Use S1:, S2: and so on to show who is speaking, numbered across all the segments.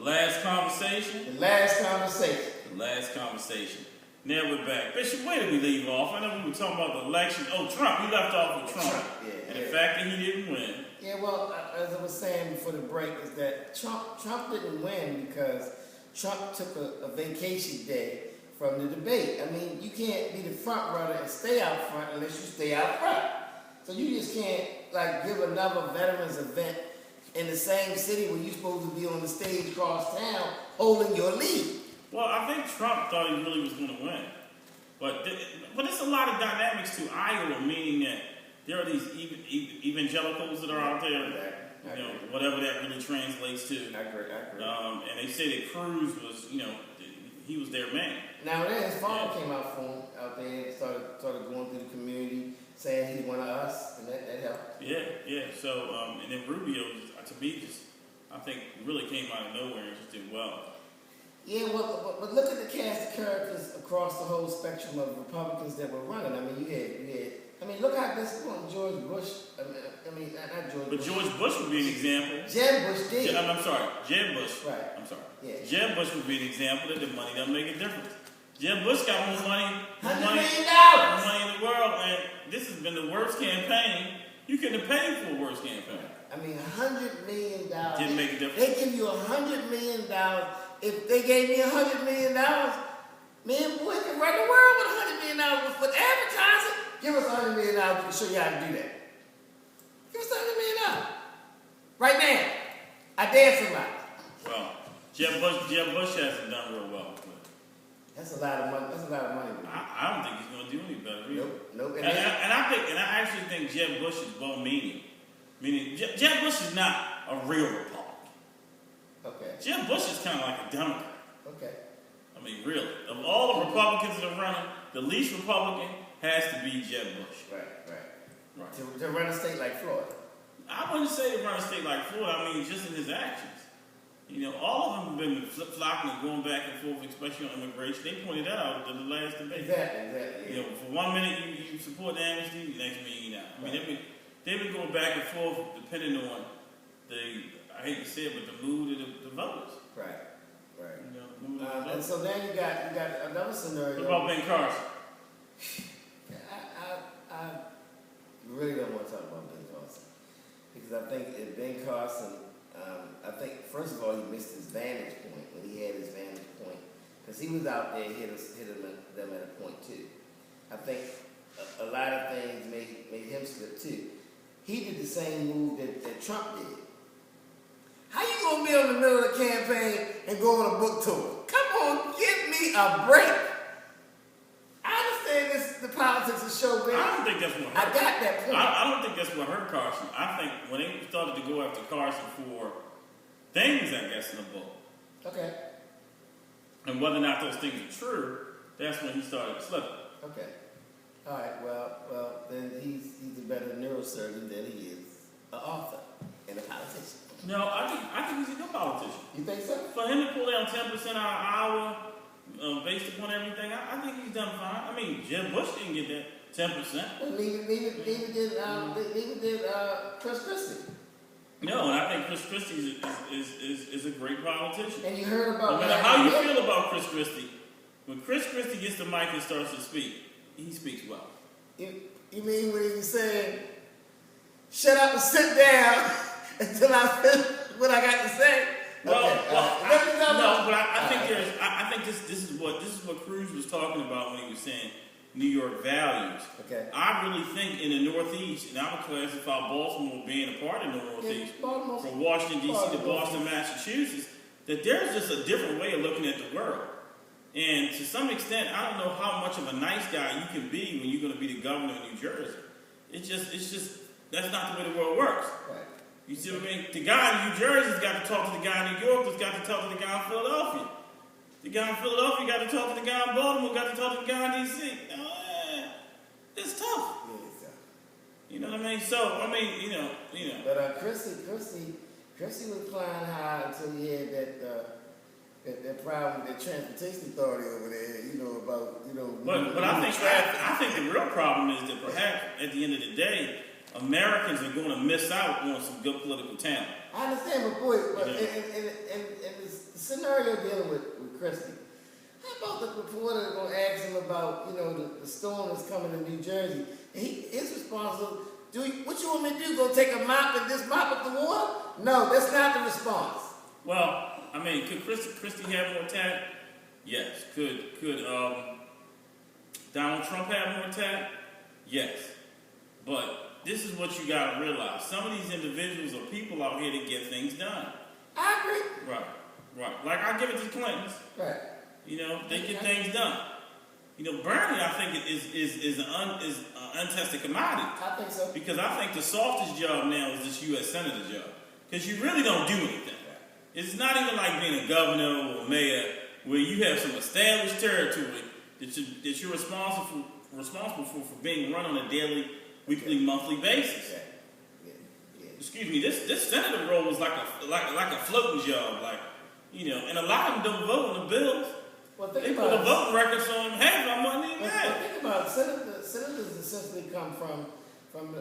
S1: last conversation.
S2: The last conversation.
S1: The last conversation. Now we're back. Bishop, where did we leave off? I know we were talking about the election. Oh, Trump. We left off with Trump.
S2: Yeah,
S1: and the fact that he didn't win.
S2: Yeah, well, as I was saying before the break, is that Trump didn't win because Trump took a vacation day from the debate. I mean, you can't be the front runner and stay out front unless you stay out front. So you just can't, like, give another veterans event in the same city where you're supposed to be on the stage across town holding your lead.
S1: Well, I think Trump thought he really was going to win. But there's a lot of dynamics to Iowa, meaning that there are these evangelicals that are out there, whatever that really translates to.
S2: I agree.
S1: And they say that Cruz was, he was their man.
S2: Now, then his father came out for him out there and started going through the community, saying he's one of us, and that helped.
S1: Yeah. So, and then Rubio, to me, I think really came out of nowhere and just did well.
S2: Yeah, well, but look at the cast of characters across the whole spectrum of Republicans that were running. I mean, you had. Look how this one, George Bush. Not George.
S1: But George Bush would be an example.
S2: Jeb Bush did.
S1: I'm sorry, Jeb Bush.
S2: Right.
S1: I'm sorry.
S2: Yeah.
S1: Jeb Bush would be an example that the money doesn't make a difference. Jeb Bush got more money
S2: $100 million
S1: in the world, and this has been the worst campaign. You couldn't have paid for a worse campaign.
S2: $100 million.
S1: Didn't make a difference.
S2: They give you $100 million. If they gave me $100 million, man, boy, I can run the world with $100 million with advertising. Give us $100 million to show you how to do that. Give us $100 million. Right now. I dare somebody.
S1: Well, Jeb Bush hasn't done real well.
S2: That's a lot of money.
S1: I don't think he's going to do any better. Either.
S2: Nope.
S1: And I actually think Jeb Bush is well-meaning. Meaning, Jeb Bush is not a real Republican.
S2: Okay.
S1: Jeb Bush is kind of like a Democrat.
S2: Okay.
S1: Really. Of all the Republicans that are running, the least Republican has to be Jeb Bush.
S2: Right. To run a state like Florida.
S1: I wouldn't say to run a state like Florida. Just in his actions. All of them have been flip-flopping and going back and forth, especially on immigration. They pointed that out in the last debate.
S2: Exactly.
S1: Yeah. For 1 minute you support the amnesty, the next minute you're not. They've been going back and forth depending on I hate to say it, but the mood of the voters.
S2: Right. And so then you got another scenario.
S1: What about Ben Carson?
S2: I really don't want to talk about Ben Carson because I think if Ben Carson, I think first of all he missed his vantage point when he had his vantage point because he was out there hit them at a point too. I think a lot of things made him slip too. He did the same move that Trump did. How you gonna be in the middle of the campaign and go on a book tour? Come on, give me a break. I understand the politics of showbiz.
S1: I don't think that's what hurt.
S2: I got that point.
S1: I don't think that's what hurt Carson. I think when they started to go after Carson for things, I guess, in the book.
S2: Okay.
S1: And whether or not those things are true, that's when he started slipping.
S2: Okay. All right. Well, then he's a better neurosurgeon than he is an author and a politician.
S1: No, I think he's a good politician.
S2: You think so?
S1: For him to pull down 10% out of Iowa, based upon everything, I think he's done fine. Jeb Bush didn't get that 10%.
S2: Well, neither did Chris Christie.
S1: No, and I think Chris Christie is a great politician.
S2: And you heard about
S1: no matter how you feel about Chris Christie, when Chris Christie gets the mic and starts to speak, he speaks well.
S2: You mean when he was saying, "Shut up and sit down until I finish what I got to say"?
S1: I think this is what Cruz was talking about when he was saying New York values.
S2: Okay.
S1: I really think in the Northeast, and I would classify Baltimore being a part of the Northeast, from Washington, D.C. to Boston, Massachusetts, that there's just a different way of looking at the world. And to some extent, I don't know how much of a nice guy you can be when you're going to be the governor of New Jersey. It's just that's not the way the world works.
S2: Right.
S1: You see what I mean? The guy in New Jersey's got to talk to the guy in New York, that's got to talk to the guy in Philadelphia. The guy in Philadelphia got to talk to the guy in Baltimore, got to talk to the guy in D.C. It's tough.
S2: Yeah, it's tough.
S1: You know what I mean? So,
S2: But Christie was flying high until he had that problem with the transportation authority over there,
S1: But I think the real problem is that perhaps at the end of the day, Americans are going to miss out on some good political talent.
S2: I understand, but boy, and the scenario dealing with Christie. How about the reporter going to ask him about, the storm that's coming to New Jersey? And his response was, what you want me to do? Go take a mop and just mop up the water? No, that's not the response.
S1: Well, I mean, could Christie have more tact? Yes. Could Donald Trump have more tact? Yes. But this is what you got to realize. Some of these individuals are people out here to get things done.
S2: I agree.
S1: Right. Like, I give it to the Clintons.
S2: Right.
S1: They get things done. Bernie, I think, is an untested commodity.
S2: I think so.
S1: Because I think the softest job now is this U.S. Senator job. Because you really don't do anything. It's not even like being a governor or a mayor where you have some established territory that you're responsible for being run on a daily, weekly, monthly basis.
S2: Yeah.
S1: Excuse me, this senator role was like a floating job, and a lot of them don't vote on the bills.
S2: Well,
S1: they put a vote records on them. Half of them wasn't even there.
S2: Think about it. Senators essentially come from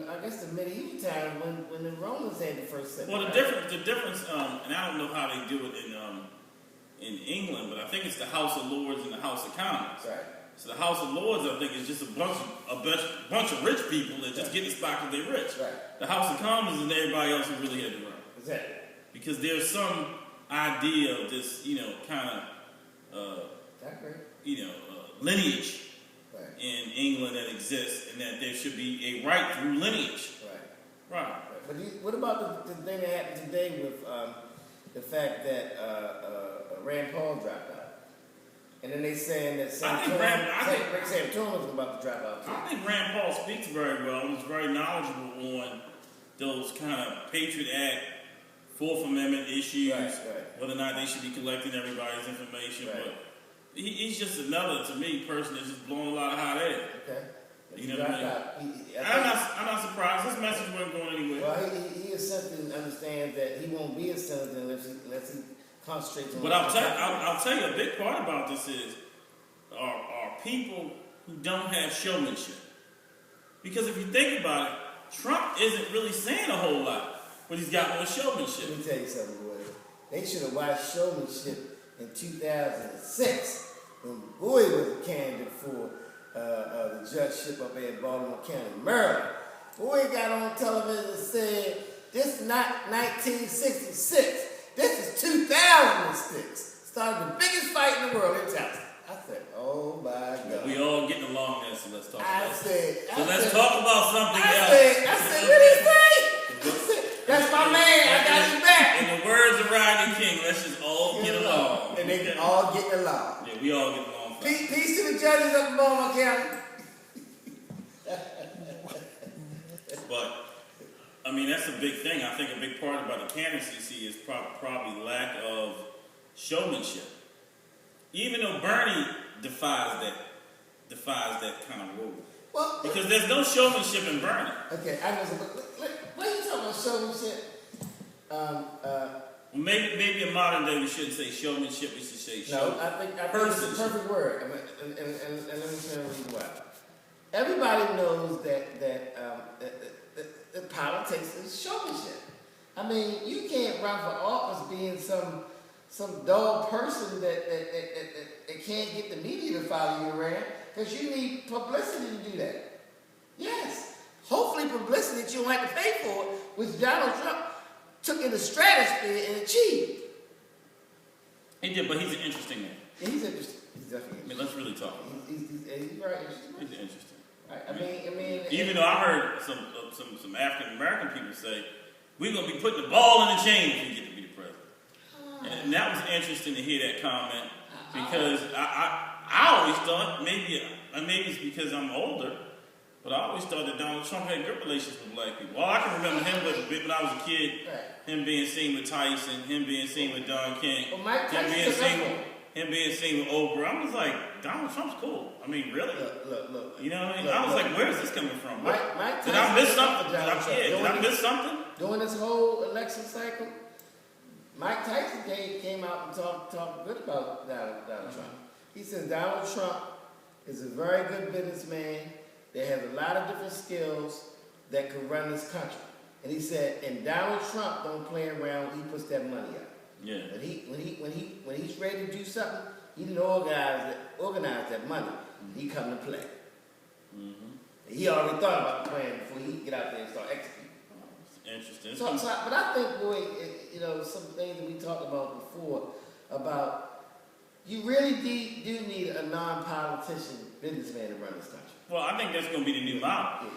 S2: I guess the medieval time when the Romans had the first senator.
S1: Well, the difference, and I don't know how they do it in England, but I think it's the House of Lords and the House of Commons.
S2: Right.
S1: So the House of Lords, I think, is just a bunch of rich people that just get the spot because they're rich.
S2: Right.
S1: The House of Commons and everybody else who really had to run.
S2: Exactly.
S1: Because there's some idea of this, kind of, lineage in England that exists, and that there should be a right through lineage. Right.
S2: But what about the thing that happened today with the fact that Rand Paul dropped out? And then they saying that Sam Toomer was about to drop out too.
S1: I think Rand Paul speaks very well and is very knowledgeable on those kind of Patriot Act, Fourth Amendment issues, whether or not they should be collecting everybody's information.
S2: Right.
S1: But he's just another, to me, person that's just blowing a lot of hot air.
S2: Okay.
S1: You know what I mean? I'm not surprised. His message wasn't going anywhere.
S2: Well, he essentially understands that he won't be a senator unless he concentrates on.
S1: But I'll tell you, a big part about this is are people who don't have showmanship. Because if you think about it, Trump isn't really saying a whole lot, but he's got more showmanship.
S2: Let me tell you something, boy. They should have watched showmanship in 2006 when Bowie was a candidate for the judgeship up there in Baltimore County, Maryland. Bowie got on television and said, "This is not 1966. This is 2006." Started the biggest fight in the world in Texas. I said, "Oh my God."
S1: We all getting along there, so let's talk about it.
S2: Let's
S1: talk about something else.
S2: I said, what did he say? That's my man. I got his back.
S1: In the words of Rodney King, let's just all get along.
S2: And they can all get along.
S1: Yeah, we all get along.
S2: Peace to the judges up in Baltimore County.
S1: But, I mean, that's a big thing. I think a big part about the candidacy is probably lack of showmanship. Even though Bernie defies that kind of rule. Well, because there's no showmanship in Bernie.
S2: Okay, I know. What are you talking about showmanship? Maybe
S1: in modern day we shouldn't say showmanship. We should say showmanship.
S2: No, I think it's the perfect word. And let me tell you why. Everybody knows that politics is showmanship. I mean, you can't run for office being some dull person that can't get the media to follow you around, because you need publicity to do that. Yes. Hopefully publicity that you don't have to pay for, which Donald Trump took in the stratosphere and achieved.
S1: He did, but he's an interesting man.
S2: Yeah, he's interesting. He's definitely interesting.
S1: I mean, let's really talk about
S2: He's very interesting.
S1: He's interesting.
S2: Right. I mean,
S1: even though I heard some African American people say, we're going to be putting the ball in the chain if we get to be the president. And that was interesting to hear that comment, because I always thought, maybe it's because I'm older, but I always thought that Donald Trump had good relations with black people. Well, I can remember him when I was a kid, him being seen with Tyson, him being seen with Don King, him being seen with Oprah. I was like, Donald Trump's cool. I mean, really?
S2: Look.
S1: You know what I mean? I was like, where is this coming from?
S2: Did
S1: I miss something? Did I miss something?
S2: During this whole election cycle, Mike Tyson came out and talked good about Donald Trump. He says Donald Trump is a very good businessman that has a lot of different skills that could run this country. And he said, and Donald Trump don't play around when he puts that money up.
S1: Yeah.
S2: When he's ready to do something, he didn't organize that money. He come to play. Mm-hmm. He already thought about the plan before he get out there and start executing.
S1: Interesting.
S2: But I think, boy, some things that we talked about before about you really do need a non-politician businessman to run this country.
S1: Well, I think that's going to be the new model.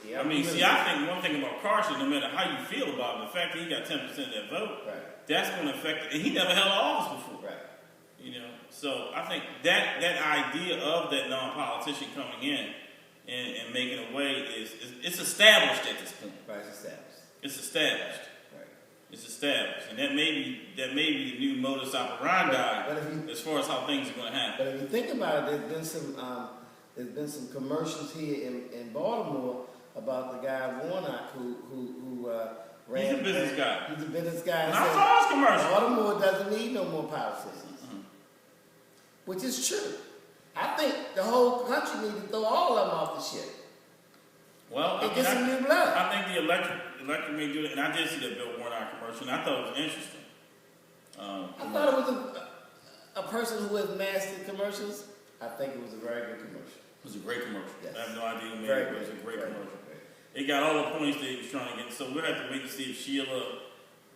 S2: Yeah.
S1: I think one thing about Carson, no matter how you feel about him, the fact that he got 10% of that vote,
S2: right,
S1: that's going to affect it. And he never held office before.
S2: Right.
S1: So I think that idea of that non-politician coming in and making a way it's established at this point.
S2: Right, it's established.
S1: It's established.
S2: Right.
S1: It's established, and that may be the new modus operandi as far as how things are going to happen.
S2: But if you think about it, there's been some commercials here in Baltimore about the guy Warnock who ran.
S1: He's a business guy.
S2: He's a business guy.
S1: And I saw his commercial.
S2: Baltimore doesn't need no more politicians, which is true. I think the whole country needs to throw all of them off the ship.
S1: Well,
S2: and get some new blood.
S1: I think the electric may do it, and I did see that Bill Warnock commercial, and I thought it was interesting.
S2: I thought it was a person who has mastered commercials. I think it was a very good commercial.
S1: It was a great commercial.
S2: Yes.
S1: I have no idea who made it, but it was a great commercial. It got all the points that he was trying to get. So we'll have to wait to see if Sheila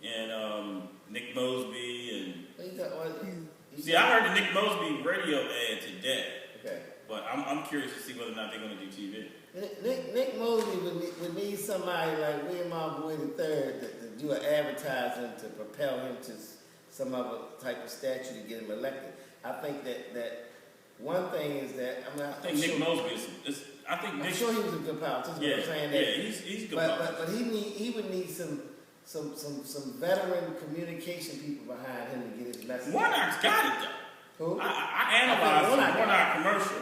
S1: and Nick Mosby See, I heard the Nick Mosby radio ad today.
S2: Okay.
S1: But I'm curious to see whether or not they're going to do TV.
S2: Nick Mosby would need somebody like William R. Boyd III to do an advertising to propel him to some other type of statue to get him elected. I think that one thing is that
S1: I think Nick Mosby is.
S2: I'm sure he was a good politician.
S1: Yeah,
S2: I'm saying that.
S1: Yeah, he's a good politician.
S2: But he would need some veteran communication people behind him to get his message.
S1: Warnock's got it though.
S2: Who?
S1: I analyzed the Warnock commercial.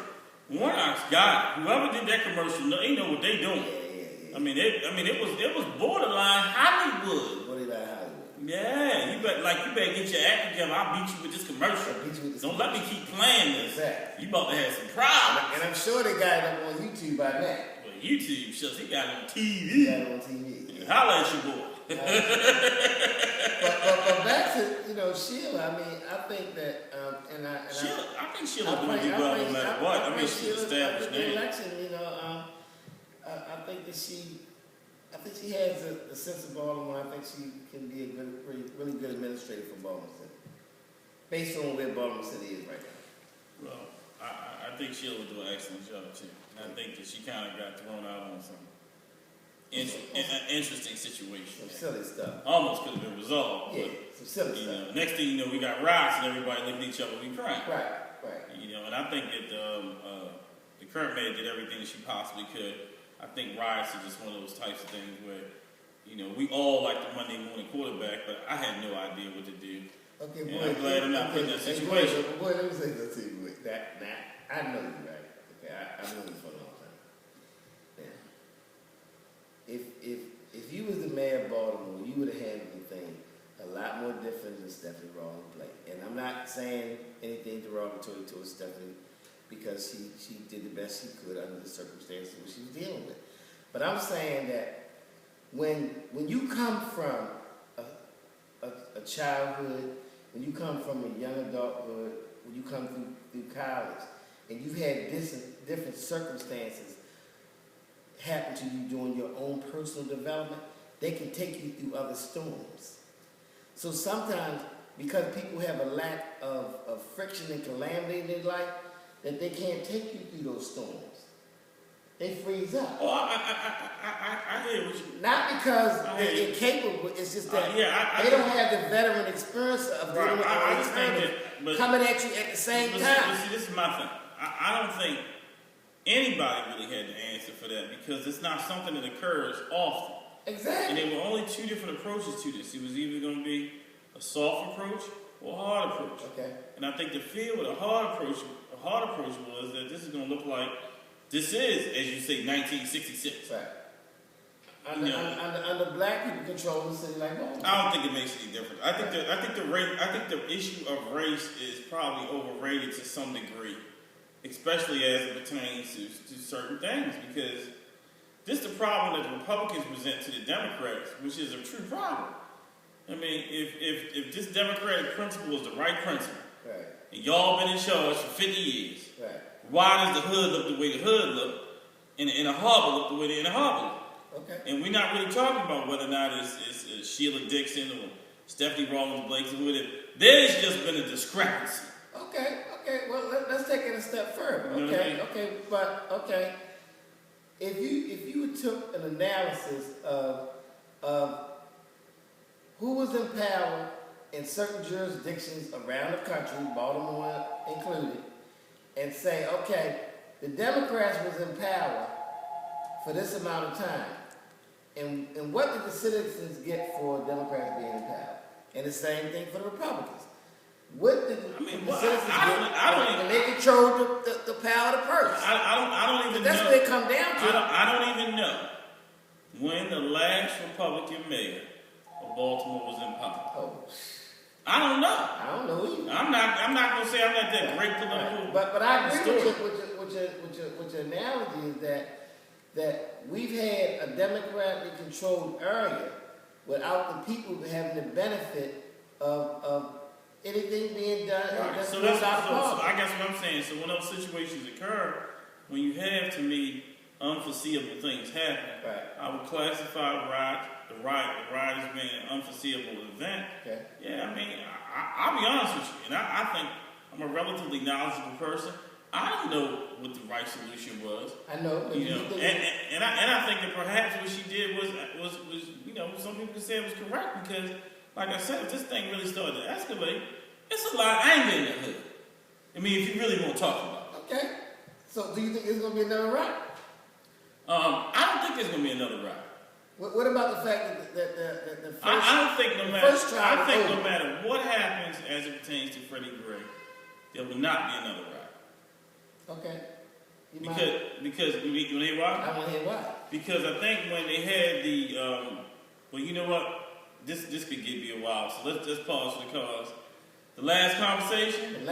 S1: Warnock's got it. Whoever did that commercial, they know what they doing.
S2: Yeah.
S1: I mean, it was borderline Hollywood.
S2: Borderline Hollywood.
S1: Yeah, you better get your act together. I'll beat you with this commercial. Don't let me keep playing this.
S2: Exactly.
S1: You about to have some problems.
S2: And I'm sure they got it up on YouTube by now.
S1: Well, YouTube shows he got it on TV.
S2: He got it on TV.
S1: Yeah. Holla at your boy.
S2: But back to Sheila. I mean, I think that
S1: I think Sheila's going to do well no matter what. I mean, she's established name.
S2: Election, I think that she has a sense of Baltimore. I think she can be a really good administrator for Baltimore City, based on where Baltimore City is right now.
S1: Well, I think Sheila will do an excellent job too. And I think that she kind of got thrown out on some interesting situation.
S2: Some silly stuff.
S1: Almost could have been resolved.
S2: Yeah, some silly stuff.
S1: Next thing you know, we got riots and everybody looking at each other, we crying.
S2: Right.
S1: And I think that the current mayor did everything that she possibly could. I think riots are just one of those types of things where, we all like the Monday morning quarterback, but I had no idea what to do.
S2: Okay,
S1: and
S2: boy.
S1: I'm glad I'm not put in that situation.
S2: Boy, let me say this to you. I know you, right? Okay, I know you for a long time. Now, if you was the mayor of Baltimore, you would have handled the thing a lot more different than Stephanie Rawlings Blake. And I'm not saying anything derogatory towards Stephanie, because she did the best she could under the circumstances that she was dealing with. But I'm saying that when you come from a childhood, when you come from a young adulthood, when you come through college, and you've had different circumstances happen to you during your own personal development, they can take you through other storms. So sometimes, because people have a lack of friction and calamity in their life, that they can't take you through those storms. They freeze up.
S1: Oh, I hear what you.
S2: Not because they're incapable, it's just that they don't have the veteran experience of dealing with all coming at you at the same time.
S1: See, this is my thing. I don't think anybody really had the answer for that, because it's not something that occurs often.
S2: Exactly.
S1: And there were only two different approaches to this. It was either going to be a soft approach or a hard approach.
S2: Okay.
S1: And I think the feel with a hard approach was that this is going to look like this is, as you say, 1966.
S2: Right. Under black people controlling the city like that.
S1: I don't think it makes any difference. I think the issue of race is probably overrated to some degree, especially as it pertains to certain things, because this is the problem that the Republicans present to the Democrats, which is a true problem. I mean, if this democratic principle is the right principle,
S2: right,
S1: and y'all been in charge for 50 years,
S2: right,
S1: why does the hood look the way the hood look, and the inner harbor look the way the inner harbor look?
S2: okay.
S1: And we're not really talking about whether or not it's Sheila Dixon or Stephanie Rawlings Blake or whatever. There's just been a discrepancy.
S2: Okay. Well, let's take it a step further.
S1: You know what I mean?
S2: Okay. If you took an analysis of who was in power in certain jurisdictions around the country, Baltimore included, and say, okay, the Democrats was in power for this amount of time, and what did the citizens get for Democrats being in power? And the same thing for the Republicans. What did the citizens get when they controlled the power of the purse?
S1: I don't even
S2: That's
S1: know.
S2: what it come down to.
S1: I don't even know when the last Republican mayor of Baltimore was in power.
S2: Oh,
S1: I don't know.
S2: I don't know either.
S1: I'm not gonna say I'm not that great political.
S2: But I agree
S1: historian.
S2: with your analogy is that we've had a democratically controlled area without the people having the benefit of anything being done.
S1: Right. So I guess what I'm saying. So when those situations occur, when you have, to me, unforeseeable things happen,
S2: right.
S1: I would classify the riot as being an unforeseeable event.
S2: Okay.
S1: Yeah, I mean, I'll be honest with you, and I think I'm a relatively knowledgeable person. I don't know what the right solution was.
S2: I know.
S1: And I think that perhaps what she did was some people could say it was correct because, like I said, if this thing really started to escalate, it's a lot of anger in the hood. I mean, if you really want to talk about it.
S2: Okay. So do you think there's going to be another riot?
S1: I don't think there's going to be another riot.
S2: What about the fact that the first
S1: I don't think no matter what happens as it pertains to Freddie Gray, there will not be another riot.
S2: Okay.
S1: Because you want to hear why?
S2: I want to hear why.
S1: Because I think when they had the well, you know what? This could give you a while, so let's just pause for the cause. The last conversation.